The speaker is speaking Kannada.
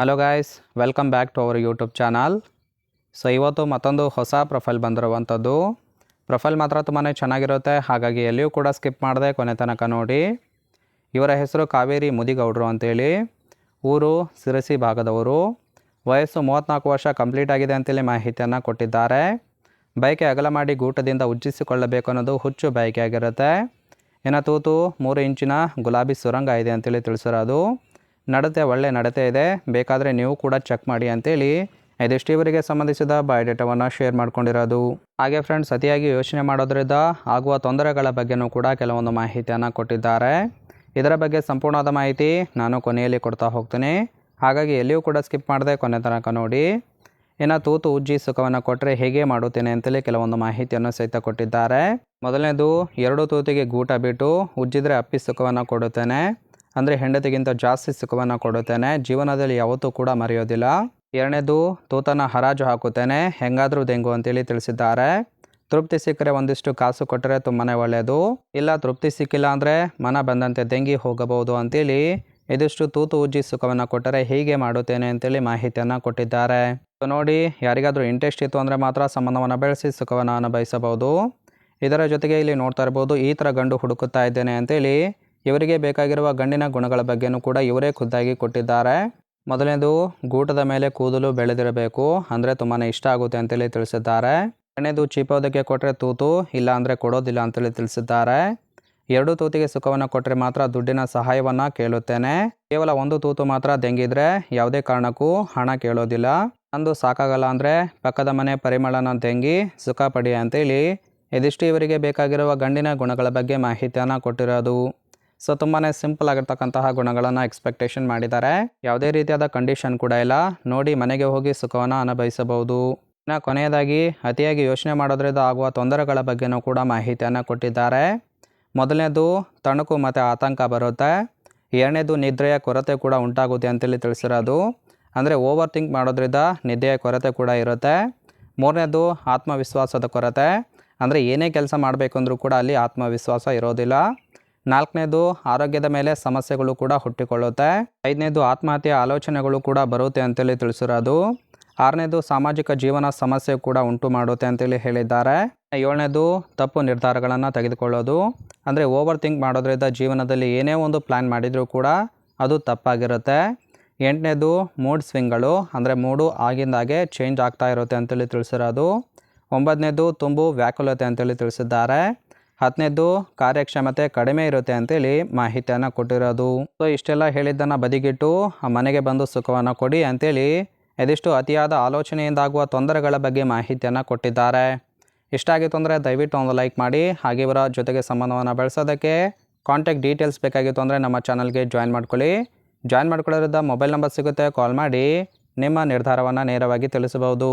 Hello guys, welcome back to our YouTube channel. So ಇವತ್ತು ಮತ್ತೊಂದು ಹೊಸ ಪ್ರೊಫೈಲ್ ಬಂದಿರುವಂಥದ್ದು. ಪ್ರೊಫೈಲ್ ಮಾತ್ರ ತುಂಬಾ ಚೆನ್ನಾಗಿರುತ್ತೆ, ಹಾಗಾಗಿ ಎಲ್ಲಿಯೂ ಕೂಡ ಸ್ಕಿಪ್ ಮಾಡದೆ ಕೊನೆ ತನಕ ನೋಡಿ. ಇವರ ಹೆಸರು ಕಾವೇರಿ ಮುದಿಗೌಡರು ಅಂತೇಳಿ, ಊರು ಸಿರಸಿ ಭಾಗದವರು. ವಯಸ್ಸು 34 ವರ್ಷ ಕಂಪ್ಲೀಟ್ ಆಗಿದೆ ಅಂತೇಳಿ ಮಾಹಿತಿಯನ್ನು ಕೊಟ್ಟಿದ್ದಾರೆ. ಬಯಕೆ ಅಗಲ ಮಾಡಿ ಗೂಟದಿಂದ ಉಜ್ಜಿಸಿಕೊಳ್ಳಬೇಕು ಅನ್ನೋದು ಹುಚ್ಚು ಬಯಕೆ ಆಗಿರುತ್ತೆ. ಇನ್ನು ತೂತು 3 ಇಂಚಿನ ಗುಲಾಬಿ ಸುರಂಗ ಇದೆ ಅಂತೇಳಿ ತಿಳಿಸಿರೋದು. ನಡತೆ ಒಳ್ಳೆ ನಡತೆ ಇದೆ, ಬೇಕಾದರೆ ನೀವು ಕೂಡ ಚೆಕ್ ಮಾಡಿ ಅಂತೇಳಿ ಇದಿಷ್ಟು ಇವರಿಗೆ ಸಂಬಂಧಿಸಿದ ಬಯೋಡೇಟಾವನ್ನು ಶೇರ್ ಮಾಡ್ಕೊಂಡಿರೋದು. ಹಾಗೆ ಫ್ರೆಂಡ್ಸ್, ಅತಿಯಾಗಿ ಯೋಚನೆ ಮಾಡೋದ್ರಿಂದ ಆಗುವ ತೊಂದರೆಗಳ ಬಗ್ಗೆನೂ ಕೂಡ ಕೆಲವೊಂದು ಮಾಹಿತಿಯನ್ನು ಕೊಟ್ಟಿದ್ದಾರೆ. ಇದರ ಬಗ್ಗೆ ಸಂಪೂರ್ಣವಾದ ಮಾಹಿತಿ ನಾನು ಕೊನೆಯಲ್ಲಿ ಕೊಡ್ತಾ ಹೋಗ್ತೀನಿ, ಹಾಗಾಗಿ ಎಲ್ಲಿಯೂ ಕೂಡ ಸ್ಕಿಪ್ ಮಾಡದೆ ಕೊನೆ ತನಕ ನೋಡಿ. ಇನ್ನು ತೂತು ಉಜ್ಜಿ ಸುಖವನ್ನು ಕೊಟ್ಟರೆ ಹೇಗೆ ಮಾಡುತ್ತೇನೆ ಅಂತೇಳಿ ಕೆಲವೊಂದು ಮಾಹಿತಿಯನ್ನು ಸಹಿತ ಕೊಟ್ಟಿದ್ದಾರೆ. ಮೊದಲನೇದು, 2 ತೂತಿಗೆ ಗೂಟ ಬಿಟ್ಟು ಉಜ್ಜಿದ್ರೆ ಅಪ್ಪಿ ಸುಖವನ್ನು ಕೊಡುತ್ತೇನೆ, ಅಂದರೆ ಹೆಂಡತಿಗಿಂತ ಜಾಸ್ತಿ ಸುಖವನ್ನು ಕೊಡುತ್ತೇನೆ, ಜೀವನದಲ್ಲಿ ಯಾವತ್ತೂ ಕೂಡ ಮರೆಯೋದಿಲ್ಲ. 2ನೇದು, ತೂತನ್ನು ಹರಾಜು ಹಾಕುತ್ತೇನೆ, ಹೆಂಗಾದರೂ ದೆಂಗು ಅಂತೇಳಿ ತಿಳಿಸಿದ್ದಾರೆ. ತೃಪ್ತಿ ಸಿಕ್ಕರೆ ಒಂದಿಷ್ಟು ಕಾಸು ಕೊಟ್ಟರೆ ತುಂಬಾ ಒಳ್ಳೆಯದು, ಇಲ್ಲ ತೃಪ್ತಿ ಸಿಕ್ಕಿಲ್ಲ ಅಂದರೆ ಮನ ಬಂದಂತೆ ದೆಂಗಿ ಹೋಗಬಹುದು ಅಂತೇಳಿ ಇದಿಷ್ಟು ತೂತು ಉಜ್ಜಿ ಸುಖವನ್ನು ಕೊಟ್ಟರೆ ಹೀಗೆ ಮಾಡುತ್ತೇನೆ ಅಂತೇಳಿ ಮಾಹಿತಿಯನ್ನು ಕೊಟ್ಟಿದ್ದಾರೆ. ನೋಡಿ, ಯಾರಿಗಾದರೂ ಇಂಟ್ರೆಸ್ಟ್ ಇತ್ತು ಅಂದರೆ ಮಾತ್ರ ಸಂಬಂಧವನ್ನು ಬೆಳೆಸಿ ಸುಖವನ್ನು ಅನುಭವಿಸಬಹುದು. ಇದರ ಜೊತೆಗೆ ಇಲ್ಲಿ ನೋಡ್ತಾ ಇರ್ಬೋದು, ಈ ಥರ ಗಂಡು ಹುಡುಕುತ್ತಾ ಇದ್ದೇನೆ ಅಂತೇಳಿ ಇವರಿಗೆ ಬೇಕಾಗಿರುವ ಗಂಡಿನ ಗುಣಗಳ ಬಗ್ಗೆನೂ ಕೂಡ ಇವರೇ ಖುದ್ದಾಗಿ ಕೊಟ್ಟಿದ್ದಾರೆ. ಮೊದಲನೇದು, ಗೂಟದ ಮೇಲೆ ಕೂದಲು ಬೆಳೆದಿರಬೇಕು, ಅಂದರೆ ತುಂಬಾ ಇಷ್ಟ ಆಗುತ್ತೆ ಅಂತೇಳಿ ತಿಳಿಸಿದ್ದಾರೆ. 2ನೇದು, ಚೀಪೋದಕ್ಕೆ ಕೊಟ್ಟರೆ ತೂತು, ಇಲ್ಲ ಅಂದರೆ ಕೊಡೋದಿಲ್ಲ ಅಂತೇಳಿ ತಿಳಿಸಿದ್ದಾರೆ. 2 ತೂತಿಗೆ ಸುಖವನ್ನು ಕೊಟ್ಟರೆ ಮಾತ್ರ ದುಡ್ಡಿನ ಸಹಾಯವನ್ನು ಕೇಳುತ್ತೇನೆ, ಕೇವಲ 1 ತೂತು ಮಾತ್ರ ದೆಂಗಿದ್ರೆ ಯಾವುದೇ ಕಾರಣಕ್ಕೂ ಹಣ ಕೇಳೋದಿಲ್ಲ, ಅಂದು ಸಾಕಾಗಲ್ಲ ಅಂದರೆ ಪಕ್ಕದ ಮನೆ ಪರಿಮಳನ ದೆಂಗಿ ಸುಖ ಪಡಿ ಅಂತೇಳಿ ಇದಿಷ್ಟು ಇವರಿಗೆ ಬೇಕಾಗಿರುವ ಗಂಡಿನ ಗುಣಗಳ ಬಗ್ಗೆ ಮಾಹಿತಿಯನ್ನು ಕೊಟ್ಟಿರೋದು. ಸೊ ತುಂಬಾ ಸಿಂಪಲ್ ಆಗಿರ್ತಕ್ಕಂತಹ ಗುಣಗಳನ್ನು ಎಕ್ಸ್ಪೆಕ್ಟೇಷನ್ ಮಾಡಿದ್ದಾರೆ, ಯಾವುದೇ ರೀತಿಯಾದ ಕಂಡೀಷನ್ ಕೂಡ ಇಲ್ಲ. ನೋಡಿ ಮನೆಗೆ ಹೋಗಿ ಸುಖವನ್ನು ಅನುಭವಿಸಬಹುದು. ಇನ್ನು ಕೊನೆಯದಾಗಿ, ಅತಿಯಾಗಿ ಯೋಚನೆ ಮಾಡೋದ್ರಿಂದ ಆಗುವ ತೊಂದರೆಗಳ ಬಗ್ಗೆನೂ ಕೂಡ ಮಾಹಿತಿಯನ್ನು ಕೊಟ್ಟಿದ್ದಾರೆ. ಮೊದಲನೇದು, ತಣುಕು ಮತ್ತು ಆತಂಕ ಬರುತ್ತೆ. 2ನೇದು, ನಿದ್ರೆಯ ಕೊರತೆ ಕೂಡ ಉಂಟಾಗುತ್ತೆ ಅಂತೇಳಿ ತಿಳಿಸಿರೋದು, ಅಂದರೆ ಓವರ್ ಥಿಂಕ್ ಮಾಡೋದ್ರಿಂದ ನಿದ್ದೆಯ ಕೊರತೆ ಕೂಡ ಇರುತ್ತೆ. 3ನೇದು, ಆತ್ಮವಿಶ್ವಾಸದ ಕೊರತೆ, ಅಂದರೆ ಏನೇ ಕೆಲಸ ಮಾಡಬೇಕಂದ್ರೂ ಕೂಡ ಅಲ್ಲಿ ಆತ್ಮವಿಶ್ವಾಸ ಇರೋದಿಲ್ಲ. 4ನೇದು, ಆರೋಗ್ಯದ ಮೇಲೆ ಸಮಸ್ಯೆಗಳು ಕೂಡ ಹುಟ್ಟಿಕೊಳ್ಳುತ್ತೆ. 5ನೇದು, ಆತ್ಮಹತ್ಯೆ ಆಲೋಚನೆಗಳು ಕೂಡ ಬರುತ್ತೆ ಅಂತೇಳಿ ತಿಳಿಸಿರೋದು. 6ನೇದು, ಸಾಮಾಜಿಕ ಜೀವನ ಸಮಸ್ಯೆ ಕೂಡ ಉಂಟು ಮಾಡುತ್ತೆ ಅಂತೇಳಿ ಹೇಳಿದ್ದಾರೆ. 7ನೇದು, ತಪ್ಪು ನಿರ್ಧಾರಗಳನ್ನು ತೆಗೆದುಕೊಳ್ಳೋದು, ಅಂದರೆ ಓವರ್ ಥಿಂಕ್ ಮಾಡೋದ್ರಿಂದ ಜೀವನದಲ್ಲಿ ಏನೇ ಒಂದು ಪ್ಲ್ಯಾನ್ ಮಾಡಿದರೂ ಕೂಡ ಅದು ತಪ್ಪಾಗಿರುತ್ತೆ. 8ನೇದು, ಮೂಡ್ ಸ್ವಿಂಗ್ಗಳು, ಅಂದರೆ ಮೂಡು ಆಗಿಂದಾಗೆ ಚೇಂಜ್ ಆಗ್ತಾ ಇರುತ್ತೆ ಅಂತೇಳಿ ತಿಳಿಸಿರೋದು. 9ನೇದು, ತುಂಬು ವ್ಯಾಕುಲತೆ ಅಂತೇಳಿ ತಿಳಿಸಿದ್ದಾರೆ. 10ನೇದು, ಕಾರ್ಯಕ್ಷಮತೆ ಕಡಿಮೆ ಇರುತ್ತೆ ಅಂತೇಳಿ ಮಾಹಿತಿಯನ್ನು ಕೊಟ್ಟಿರೋದು. ಸೊ ಇಷ್ಟೆಲ್ಲ ಹೇಳಿದ್ದನ್ನು ಬದಿಗಿಟ್ಟು ಮನೆಗೆ ಬಂದು ಸುಖವನ್ನು ಕೊಡಿ ಅಂತೇಳಿ ಇದಿಷ್ಟು ಅತಿಯಾದ ಆಲೋಚನೆಯಿಂದಾಗುವ ತೊಂದರೆಗಳ ಬಗ್ಗೆ ಮಾಹಿತಿಯನ್ನು ಕೊಟ್ಟಿದ್ದಾರೆ. ಇಷ್ಟ ಆಗಿತ್ತು ಅಂದರೆ ದಯವಿಟ್ಟು ಒಂದು ಲೈಕ್ ಮಾಡಿ. ಹಾಗೆ ಇವರ ಜೊತೆಗೆ ಸಂಬಂಧವನ್ನು ಬೆಳೆಸೋದಕ್ಕೆ ಕಾಂಟ್ಯಾಕ್ಟ್ ಡೀಟೇಲ್ಸ್ ಬೇಕಾಗಿತ್ತು ಅಂದರೆ ನಮ್ಮ ಚಾನಲ್ಗೆ ಜಾಯಿನ್ ಮಾಡ್ಕೊಳ್ಳಿ. ಜಾಯಿನ್ ಮಾಡ್ಕೊಳ್ಳೋದ್ರಿಂದ ಮೊಬೈಲ್ ನಂಬರ್ ಸಿಗುತ್ತೆ, ಕಾಲ್ ಮಾಡಿ ನಿಮ್ಮ ನಿರ್ಧಾರವನ್ನು ನೇರವಾಗಿ ತಿಳಿಸಬಹುದು.